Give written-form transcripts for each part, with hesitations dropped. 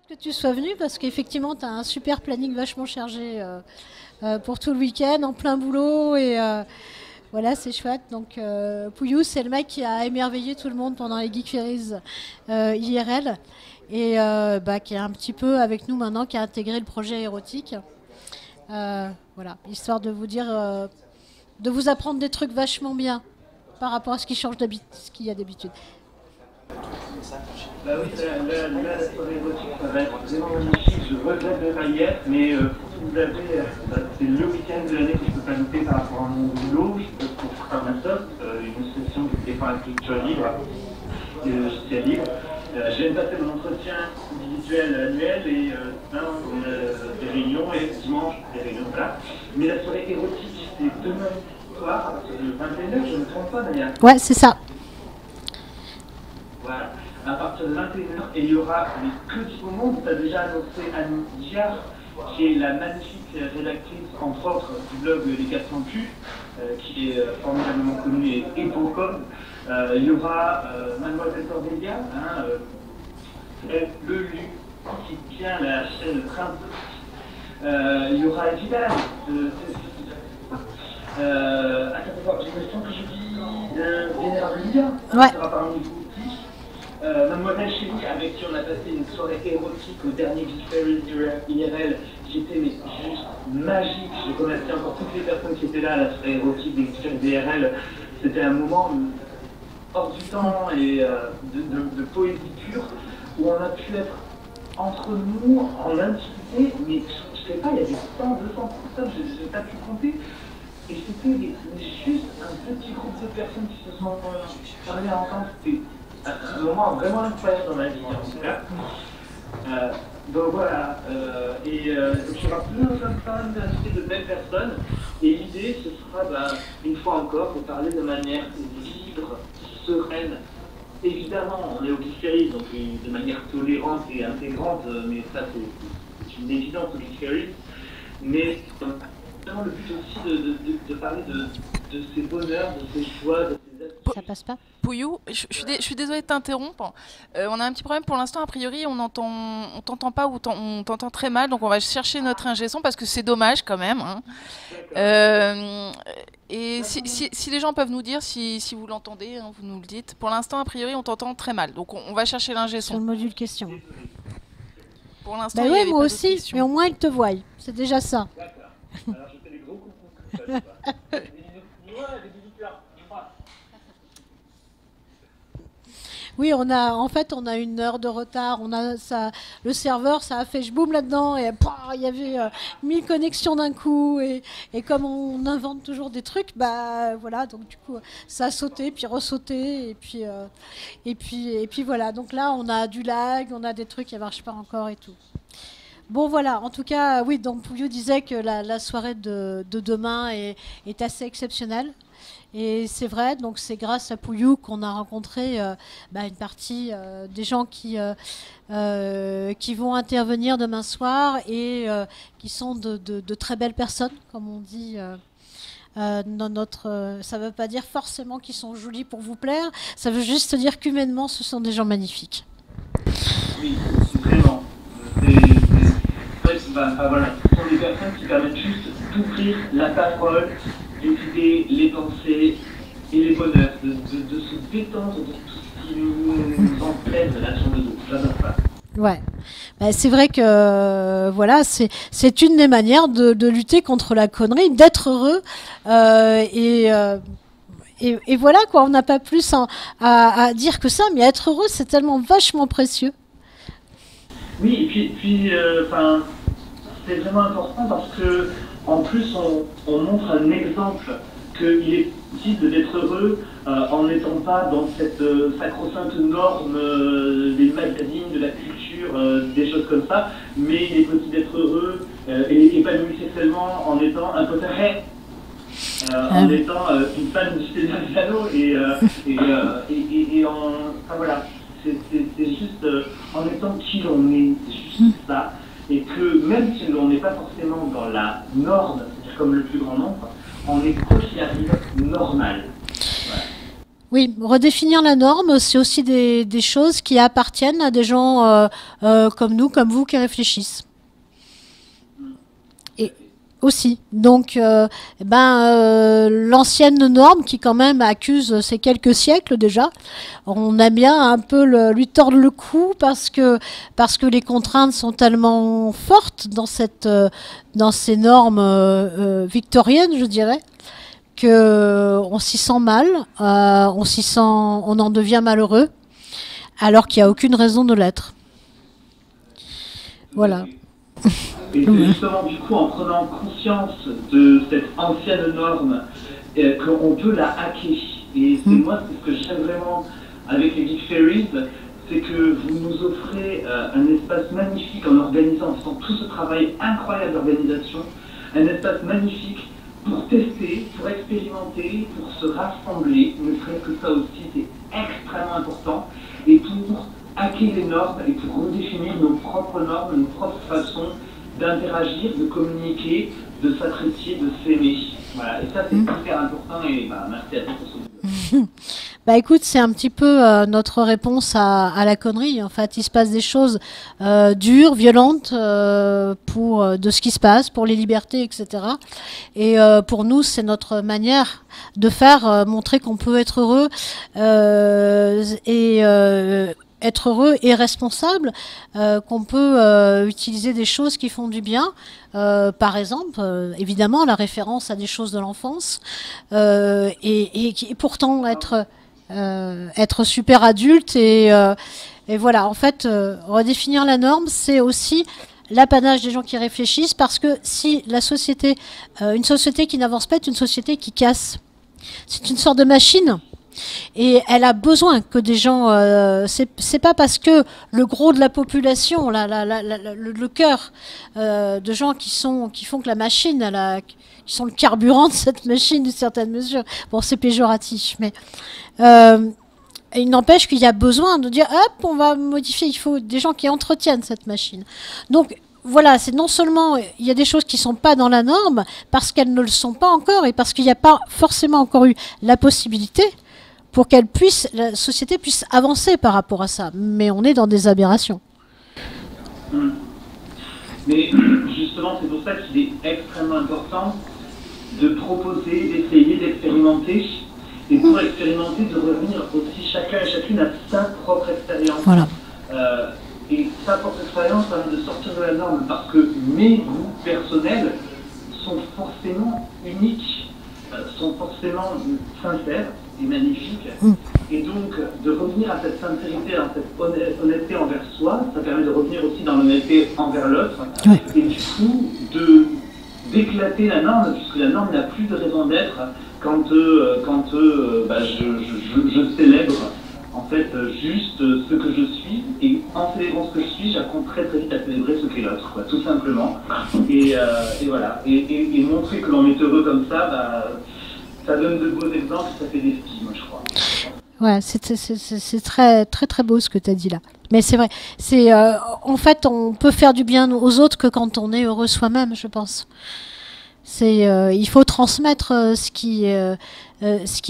Que tu sois venu parce qu'effectivement, tu as un super planning vachement chargé pour tout le week-end, en plein boulot. Et voilà, c'est chouette. Donc, Pouillou, c'est le mec qui a émerveillé tout le monde pendant les Geek Ferries IRL. Et qui est un petit peu avec nous maintenant, qui a intégré le projet érotique. Voilà, histoire de vous dire, de vous apprendre des trucs vachement bien par rapport à ce qui change ce qu'il y a d'habitude. Bah oui, la soirée érotique, ça va être vraiment magnifique. Je regrette de pas y être, mais vous avez, c'est le week-end de l'année que je ne peux pas louper par rapport à mon boulot. Je peux pour faire ma top, une session de défense à culture libre, et de logiciel libre. Je viens de passer mon entretien individuel annuel et demain on a des réunions et dimanche des réunions, voilà. Mais la soirée érotique, c'est demain soir, à partir de 21h, je ne me trompe pas d'ailleurs. Ouais, c'est ça. Voilà, à partir de 21h, et il y aura que du beau monde. Tu as déjà annoncé Anne Diard, qui est la magnifique rédactrice, entre autres, du blog Les 400 Q, qui est formidablement connue et épocome. Il y aura Mademoiselle Cordelia, le Lu, qui tient la chaîne Prince. Il y aura Vidal, attends, j'ai l'impression que je dis Vénéralia, Ouais. qui sera parmi vous. Mademoiselle Chérie, avec qui on a passé une soirée érotique au dernier Geek Ferries IRL, qui était mais juste magique. J'ai remercié encore toutes les personnes qui étaient là à la soirée érotique des Geek Ferries IRL. C'était un moment hors du temps et de poésie pure, où on a pu être entre nous en intimité, mais je sais pas, il y avait 100, 200 personnes, je n'ai pas pu compter. Et c'était juste un petit groupe de personnes qui se sont parlé ensemble. C'était un moment vraiment incroyable dans ma vie, en tout cas. Donc voilà, donc il y aura plein d'invités de belles personnes. Et l'idée, ce sera, une fois encore, de parler de manière libre, sereine. Évidemment, on est au Geek Ferries, donc de manière tolérante et intégrante, mais ça, c'est une évidence au Geek Ferries. Mais vraiment le but aussi de parler de ses bonheurs, de ses joies, de ses aspects. Ça passe pas. Pouillou, je suis désolée de t'interrompre. On a un petit problème pour l'instant. A priori, on t'entend pas ou on t'entend très mal. Donc, on va chercher notre ingé son parce que c'est dommage quand même. Hein. Et si les gens peuvent nous dire si vous l'entendez, hein, vous nous le dites. Pour l'instant, a priori, on t'entend très mal. Donc, on va chercher l'ingé Sur son. le module question. Pour l'instant, Bah il y oui, avait moi pas aussi, mais au moins ils te voient. C'est déjà ça. D'accord. Alors je fais des gros coucous comme ça. Des bisous là. Oui, on a une heure de retard. On a ça, le serveur, ça a fait boum là-dedans et il y avait 1000 connexions d'un coup et comme on invente toujours des trucs, voilà. Donc du coup, ça a sauté puis ressauté et puis voilà. Donc là, on a du lag, on a des trucs qui marchent pas encore et tout. Bon voilà, en tout cas, oui, donc Pouillou disait que la soirée de demain est assez exceptionnelle. Et c'est vrai, donc c'est grâce à Pouillou qu'on a rencontré une partie des gens qui vont intervenir demain soir et qui sont de très belles personnes, comme on dit. Dans notre, ça ne veut pas dire forcément qu'ils sont jolis pour vous plaire, ça veut juste dire qu'humainement, ce sont des gens magnifiques. Oui, vraiment. Voilà, ce sont des personnes qui permettent juste d'ouvrir la parole, les idées, les pensées et les bonheurs, de se détendre de tout ce qui nous entraîne là sur le dos. J'adore ça. Ouais, c'est vrai que voilà, c'est une des manières de lutter contre la connerie, d'être heureux et voilà quoi. On n'a pas plus à dire que ça, mais être heureux, c'est tellement vachement précieux. Oui, et puis c'est vraiment important parce que en plus on montre un exemple qu'il est possible d'être heureux en n'étant pas dans cette sacro-sainte norme des magazines, de la culture, des choses comme ça, mais il est possible d'être heureux et épanoui sexuellement en étant un potard, en étant une fan du Seigneur des Anneaux voilà, c'est juste en étant qui l'on est, c'est juste ça. Et que même si on n'est pas forcément dans la norme, c'est-à-dire comme le plus grand nombre, on est quoi qu'il arrive normal. Voilà. Oui, redéfinir la norme, c'est aussi des choses qui appartiennent à des gens comme nous, comme vous, qui réfléchissent. Et aussi. Donc, l'ancienne norme qui quand même accuse ces quelques siècles déjà, on aime bien un peu lui tordre le cou parce que les contraintes sont tellement fortes dans ces normes victoriennes, je dirais, que on s'y sent mal, on en devient malheureux, alors qu'il n'y a aucune raison de l'être. Voilà. Et c'est justement du coup en prenant conscience de cette ancienne norme qu'on peut la hacker. Et c'est moi, c'est ce que j'aime vraiment avec les Geek Fairies, c'est que vous nous offrez un espace magnifique en organisant, en faisant tout ce travail incroyable d'organisation, un espace magnifique pour tester, pour expérimenter, pour se rassembler, ne serait-ce que ça aussi, c'est extrêmement important, et pour hacker les normes et pour redéfinir nos propres normes, nos propres façons d'interagir, de communiquer, de s'apprécier, de s'aimer. Voilà, et ça c'est hyper important, et merci à tous pour ce Bah écoute, c'est un petit peu notre réponse à la connerie. En fait, il se passe des choses dures, violentes de ce qui se passe, pour les libertés, etc. Et pour nous, c'est notre manière de faire, montrer qu'on peut être heureux être heureux et responsable, qu'on peut utiliser des choses qui font du bien. Par exemple, évidemment, la référence à des choses de l'enfance et pourtant être super adulte et voilà. En fait, redéfinir la norme, c'est aussi l'apanage des gens qui réfléchissent, parce que si la société, une société qui n'avance pas est une société qui casse. C'est une sorte de machine. Et elle a besoin que des gens. C'est pas parce que le gros de la population, le cœur de gens qui font que la machine, qui sont le carburant de cette machine d'une certaine mesure. Bon, c'est péjoratif, mais il n'empêche qu'il y a besoin de dire hop, on va modifier. Il faut des gens qui entretiennent cette machine. Donc voilà, c'est non seulement il y a des choses qui sont pas dans la norme parce qu'elles ne le sont pas encore et parce qu'il n'y a pas forcément encore eu la possibilité pour la société puisse avancer par rapport à ça. Mais on est dans des aberrations. Mais justement, c'est pour ça qu'il est extrêmement important de proposer, d'essayer, d'expérimenter. Et pour expérimenter, de revenir aussi chacun et chacune à sa propre expérience. Voilà. Et sa propre expérience permet de sortir de la norme parce que mes goûts personnels sont forcément uniques, sont forcément sincères et magnifiques. Et donc, de revenir à cette sincérité, à cette honnêteté envers soi, ça permet de revenir aussi dans l'honnêteté envers l'autre. Ouais. Et du coup, d'éclater la norme, puisque la norme n'a plus de raison d'être quand je célèbre en fait juste ce que je suis, et en célébrant ce que je suis, j'apprends très très vite à célébrer ce qu'est l'autre, quoi, tout simplement. Et voilà, et montrer que l'on est heureux comme ça, ça donne de beaux exemples, ça fait des films, je crois. Ouais, c'est très très très beau ce que tu as dit là. Mais c'est vrai, en fait on peut faire du bien aux autres que quand on est heureux soi-même, je pense. Il faut transmettre ce qui est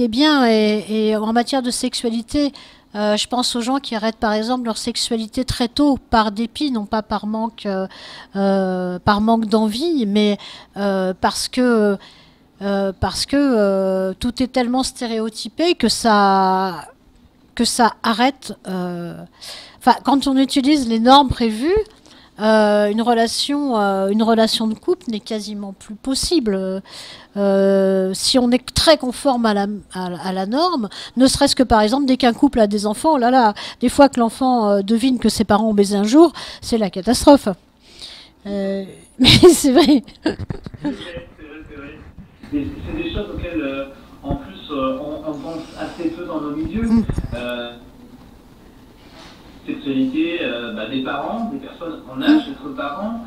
bien, et en matière de sexualité, je pense aux gens qui arrêtent par exemple leur sexualité très tôt par dépit, non pas par manque d'envie, mais parce que tout est tellement stéréotypé que ça arrête. Quand on utilise les normes prévues, une relation de couple n'est quasiment plus possible. Si on est très conforme à la norme, ne serait-ce que par exemple dès qu'un couple a des enfants, oh là là, des fois que l'enfant devine que ses parents ont baisé un jour, c'est la catastrophe. Mais c'est vrai. C'est des choses auxquelles, en plus, on pense assez peu dans nos milieux. Sexualité des parents, des personnes en âge d'être parents,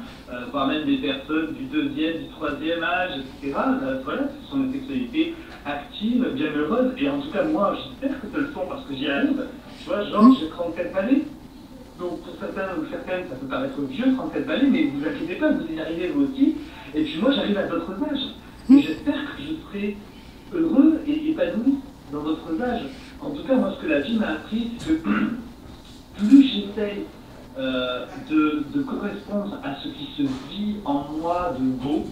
voire même des personnes du 2e, du 3e âge, etc. Voilà, ce sont des sexualités actives, bien heureuses, et en tout cas, moi, j'espère que ce le sont parce que j'y arrive. Tu vois, genre, j'ai 34 balais. Donc, pour certains ou certaines, ça peut paraître vieux, 34 balais, mais vous inquiétez pas, vous y arrivez vous aussi. Et puis moi, j'arrive à d'autres âges. Et j'espère que je serai heureux et épanoui dans d'autres âges. En tout cas, moi, ce que la vie m'a appris, c'est que plus j'essaye de correspondre à ce qui se vit en moi de beau,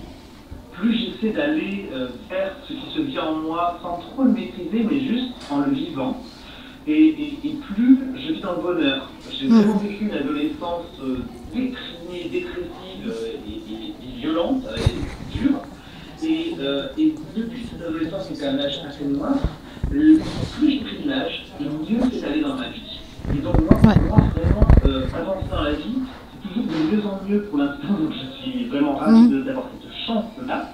plus j'essaie d'aller vers ce qui se vit en moi sans trop le maîtriser, mais juste en le vivant. Et plus je vis dans le bonheur. J'ai vraiment vécu une adolescence déprimée, dépressive et violente, et dure. Et depuis cette adolescence, qui est un âge assez noir, plus j'ai pris de l'âge, et mieux c'est d'aller dans ma vie. Et donc moi vraiment, avancer dans la vie, c'est toujours de mieux en mieux pour l'instant, donc je suis vraiment ravi d'avoir cette chance-là.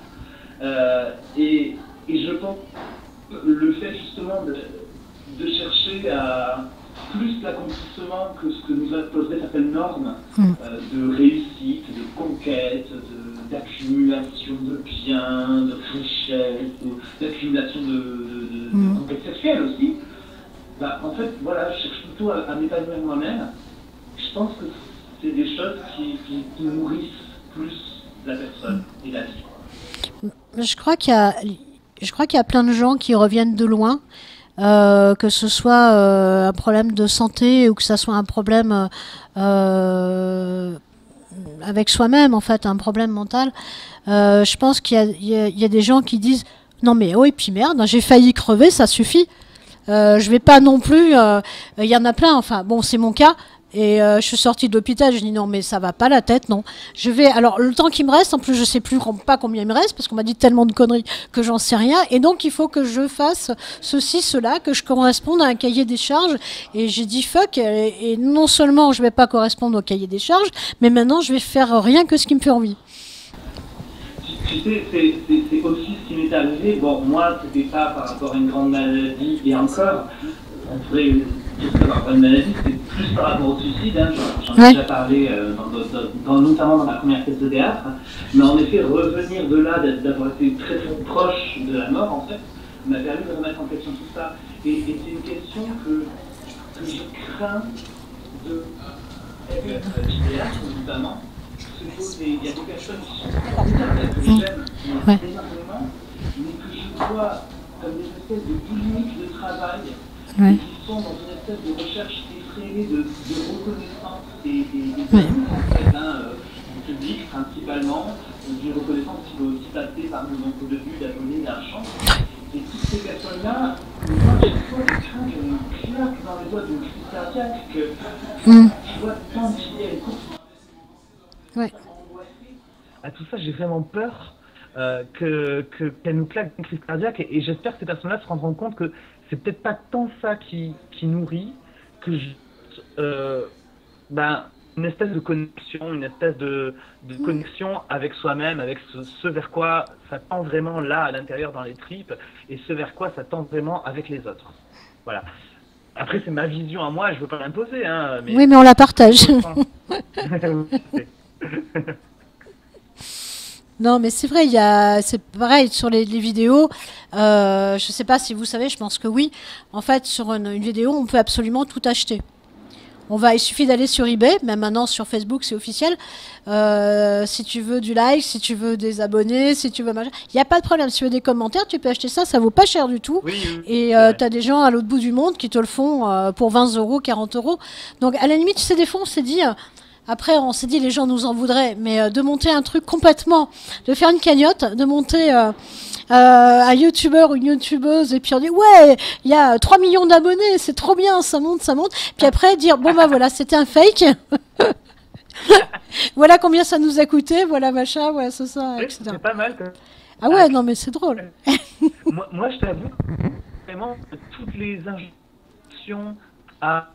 Et je pense que le fait justement de chercher à plus l'accomplissement que ce que nous imposeraient certaines normes de réussite, de conquête, d'accumulation de biens, de richesses, d'accumulation de conquête sexuelle aussi, bah, en fait, voilà, je cherche plutôt à m'épanouir moi-même. Je pense que c'est des choses qui nourrissent plus la personne et la vie. Je crois qu'il y a plein de gens qui reviennent de loin. Que ce soit un problème de santé ou que ce soit un problème avec soi-même, en fait, un problème mental. Je pense qu'il y a des gens qui disent non mais oh et puis merde, j'ai failli crever, ça suffit. Je vais pas non plus. Il y en a plein. Enfin bon, c'est mon cas. Et je suis sortie de l'hôpital, je dis non mais ça va pas la tête, non. Je vais alors le temps qui me reste, en plus je sais plus pas combien il me reste parce qu'on m'a dit tellement de conneries que j'en sais rien. Et donc il faut que je fasse ceci, cela, que je corresponde à un cahier des charges. Et j'ai dit fuck. Et non seulement je vais pas correspondre au cahier des charges, mais maintenant je vais faire rien que ce qui me fait envie. Tu sais, c'est aussi ce qui m'est arrivé. Bon, moi, c'était pas par rapport à une grande maladie, et encore, on pourrait dire que par rapport à une maladie, c'était plus par rapport au suicide. Hein. J'en ai déjà parlé, notamment dans ma première pièce de théâtre. Mais en effet, revenir de là, d'avoir été très très proche de la mort, en fait, m'a permis de remettre en question tout ça. Et c'est une question que je crains de théâtre, notamment. Il y a des personnes qui sont que j'aime énormément, mais que je vois comme des espèces de cliniques de travail qui sont dans une espèce de recherche effrénée de reconnaissance et en fait, du public principalement, d'une reconnaissance qui doit aussi passer par le but d'abonner d'argent. Et toutes ces personnes-là, moi, chaque fois, je crains qu'elles me claquent dans les doigts d'une crise cardiaque, que je vois tant de filières. Ouais. À tout ça, j'ai vraiment peur qu'elle nous claque une crise cardiaque et j'espère que ces personnes-là se rendront compte que c'est peut-être pas tant ça qui nourrit que une espèce de connexion, une espèce de connexion avec soi-même, avec ce vers quoi ça tend vraiment là à l'intérieur dans les tripes et ce vers quoi ça tend vraiment avec les autres. Voilà. Après, c'est ma vision à moi, je veux pas l'imposer. Hein, mais... Oui, mais on la partage. Non, mais c'est vrai, c'est pareil sur les vidéos. Je sais pas si vous savez, je pense que oui. En fait, sur une vidéo, on peut absolument tout acheter. Il suffit d'aller sur eBay, même maintenant sur Facebook, c'est officiel. Si tu veux du like, si tu veux des abonnés, si tu veux machin, il n'y a pas de problème. Si tu veux des commentaires, tu peux acheter ça, ça vaut pas cher du tout. Oui, et tu as des gens à l'autre bout du monde qui te le font pour 20 €, 40 €. Donc à la limite, tu sais, des fois, on s'est dit... Après, on s'est dit, les gens nous en voudraient, mais de monter un truc complètement, de faire une cagnotte, de monter un youtubeur ou une youtubeuse, et puis on dit, ouais, il y a 3 millions d'abonnés, c'est trop bien, ça monte. Puis après, dire, bon bah voilà, c'était un fake. Voilà combien ça nous a coûté, voilà machin, ouais, c'est ça, oui, etc. C'est pas mal. Ah ouais, non mais c'est drôle. moi, je t'avoue, vraiment, toutes les injonctions à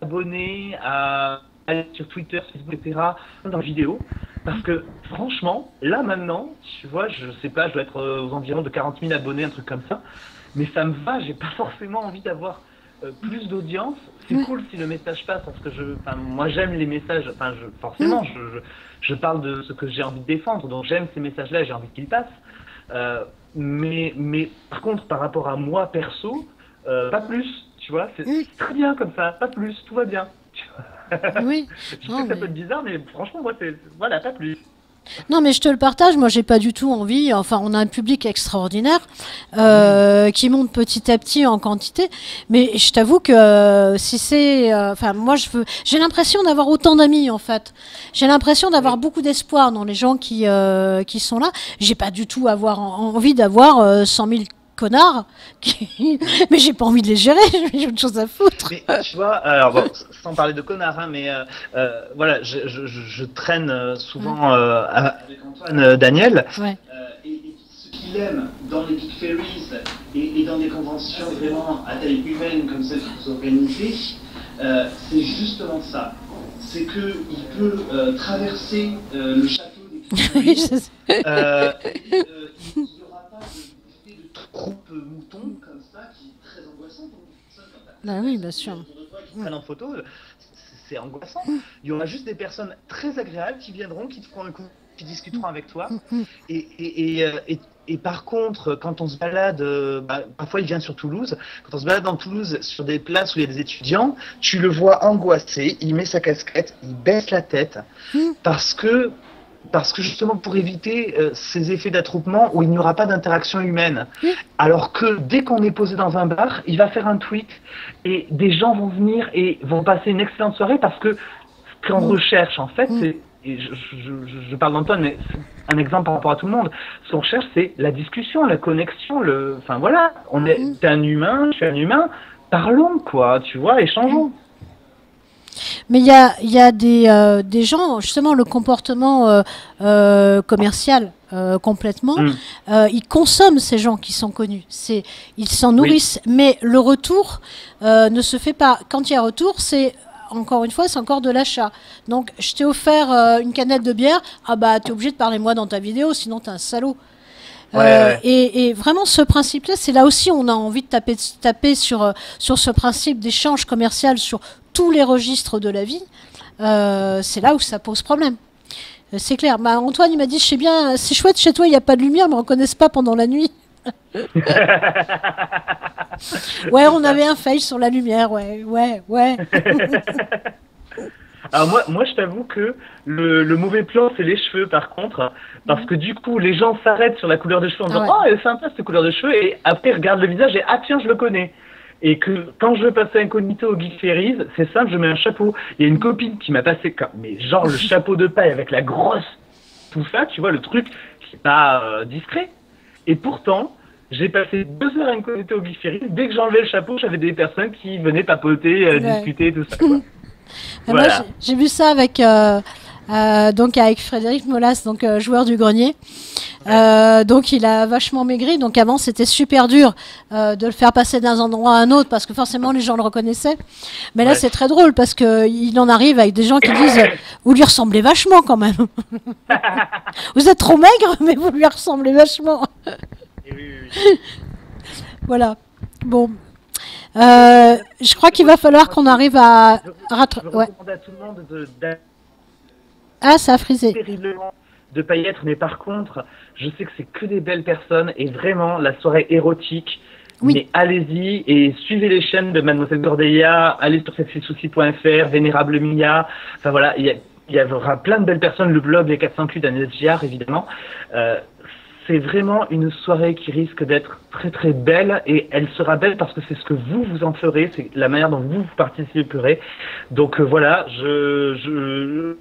abonner, à aller sur Twitter, Facebook, etc., dans la vidéo, parce que franchement, là maintenant, tu vois, je sais pas, je dois être aux environs de 40 000 abonnés, un truc comme ça, mais ça me va, j'ai pas forcément envie d'avoir plus d'audience. C'est cool si le message passe, parce que moi j'aime les messages, forcément, je parle de ce que j'ai envie de défendre, donc j'aime ces messages-là, j'ai envie qu'ils passent, mais par contre, par rapport à moi perso, pas plus, tu vois, c'est très bien comme ça, pas plus, tout va bien. Oui. Je sais que ça peut être bizarre, mais franchement, moi, voilà, pas plus. Non, mais je te le partage. Moi, j'ai pas du tout envie. Enfin, on a un public extraordinaire qui monte petit à petit en quantité. Mais je t'avoue que si c'est, enfin, moi, j'ai l'impression d'avoir autant d'amis en fait. J'ai l'impression d'avoir beaucoup d'espoir dans les gens qui sont là. J'ai pas du tout envie d'avoir 100 000 connards, mais j'ai pas envie de les gérer, j'ai autre chose à foutre. Mais tu vois, alors bon, sans parler de connards, hein, mais voilà, je traîne souvent avec Antoine Daniel. Ouais. Et ce qu'il aime dans les Big Ferries et dans des conventions vraiment à taille humaine comme celle que vous organisez, c'est justement ça. C'est qu'il peut traverser le château des Big Ferries. Il n'y aura pas de groupe mouton comme ça qui est très angoissant pour une personne. Bah oui, bien sûr. Qui prennent en photo, c'est angoissant. Il y aura juste des personnes très agréables qui viendront, qui te feront un coup, qui discuteront avec toi. Et par contre, quand on se balade, parfois il vient sur Toulouse, quand on se balade dans Toulouse sur des places où il y a des étudiants, tu le vois angoissé, il met sa casquette, il baisse la tête, parce que justement pour éviter ces effets d'attroupement où il n'y aura pas d'interaction humaine. Alors que dès qu'on est posé dans un bar, il va faire un tweet et des gens vont venir et vont passer une excellente soirée parce que ce qu'on recherche en fait, c'est, et je parle d'Antoine, mais c'est un exemple par rapport à tout le monde, ce qu'on recherche c'est la discussion, la connexion, enfin voilà, t'es un humain, je suis un humain, parlons quoi, tu vois, échangeons. Mais il y a des gens, justement, le comportement commercial complètement, ils consomment ces gens qui sont connus. Ils s'en nourrissent. Oui. Mais le retour ne se fait pas. Quand il y a retour, encore une fois, c'est encore de l'achat. Donc, je t'ai offert une canette de bière. Ah bah, t'es obligé de parler moi dans ta vidéo, sinon t'es un salaud. Ouais. Et vraiment, ce principe-là, c'est là aussi on a envie de taper sur ce principe d'échange commercial sur tous les registres de la vie. C'est là où ça pose problème. C'est clair. Bah, Antoine, il m'a dit, je sais bien, c'est chouette chez toi, il n'y a pas de lumière, mais on ne reconnaisse pas pendant la nuit. Ouais, on avait un fail sur la lumière, ouais. Alors moi je t'avoue que le mauvais plan c'est les cheveux par contre, parce que du coup les gens s'arrêtent sur la couleur des cheveux en disant oh elle est sympa cette couleur de cheveux, et après ils regardent le visage et ah tiens je le connais. Et que quand je veux passer incognito au Geek Ferries, c'est simple, je mets un chapeau. Il y a une copine qui m'a passé mais genre le chapeau de paille avec la grosse, tout ça, tu vois, le truc qui est pas discret. Et pourtant, j'ai passé 2 heures incognito au Geek Ferries. Dès que j'enlevais le chapeau, j'avais des personnes qui venaient papoter, discuter, tout ça, quoi. Voilà. Moi, j'ai vu ça avec Frédéric Molas, donc joueur du grenier. Donc il a vachement maigri. Donc avant c'était super dur de le faire passer d'un endroit à un autre parce que forcément les gens le reconnaissaient. Mais là c'est très drôle parce que il en arrive avec des gens qui disent vous lui ressemblez vachement quand même. Vous êtes trop maigre mais vous lui ressemblez vachement. Oui. Voilà. Bon. Je crois qu'il va falloir qu'on arrive à rattraper. Ouais. À tout le monde Ah, ça a frisé. Terriblement de pas y être, mais par contre, je sais que c'est que des belles personnes et vraiment la soirée érotique. Oui. Mais allez-y et suivez les chaînes de Mademoiselle Cordelia, allez sur sexysouci.fr, Vénérable Mia. Enfin voilà, il y aura plein de belles personnes. Le blog Les 400 culs d'Agnès Giard, évidemment. C'est vraiment une soirée qui risque d'être très très belle et elle sera belle parce que c'est ce que vous en ferez, c'est la manière dont vous participerez. Donc voilà, je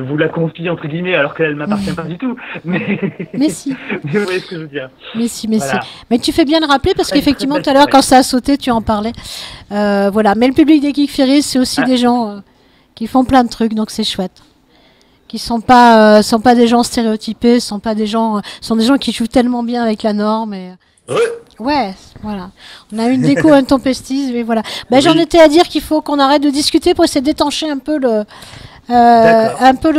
vous la confie entre guillemets alors qu'elle ne m'appartient pas du tout. Mais si. Mais vous voyez ce que je veux dire. Mais si. Mais tu fais bien de rappeler parce qu'effectivement tout à l'heure quand ça a sauté, tu en parlais. Voilà. Mais le public des Geek Ferries, c'est aussi des gens qui font plein de trucs, donc c'est chouette. Qui sont pas des gens stéréotypés, sont des gens qui jouent tellement bien avec la norme et ouais, voilà. On a une déco intempestive, mais voilà. Ben, j'en étais à dire qu'il faut qu'on arrête de discuter pour essayer d'étancher un peu le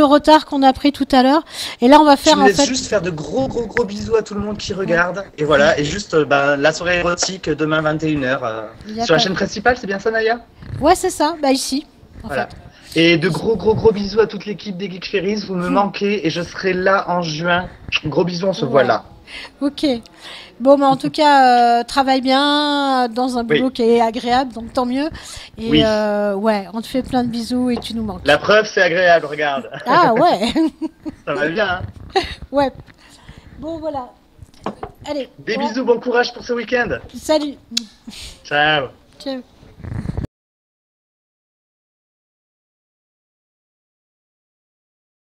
retard qu'on a pris tout à l'heure. Et là, on va faire juste faire de gros bisous à tout le monde qui regarde. Et voilà, et juste la soirée érotique demain 21h sur la chaîne principale, c'est bien ça, Naya? Ouais, c'est ça. Bah ici, en fait. Et de gros bisous à toute l'équipe des Geek Ferries. Vous me manquez et je serai là en juin. Gros bisous, on se voit là. Ok. Bon, mais en tout cas, travaille bien dans un boulot qui est agréable, donc tant mieux. Et ouais, on te fait plein de bisous et tu nous manques. La preuve, c'est agréable, regarde. Ah ouais. Ça va bien, hein. Ouais. Bon, voilà. Allez. Des bisous, bon courage pour ce week-end. Salut. Ciao. Ciao.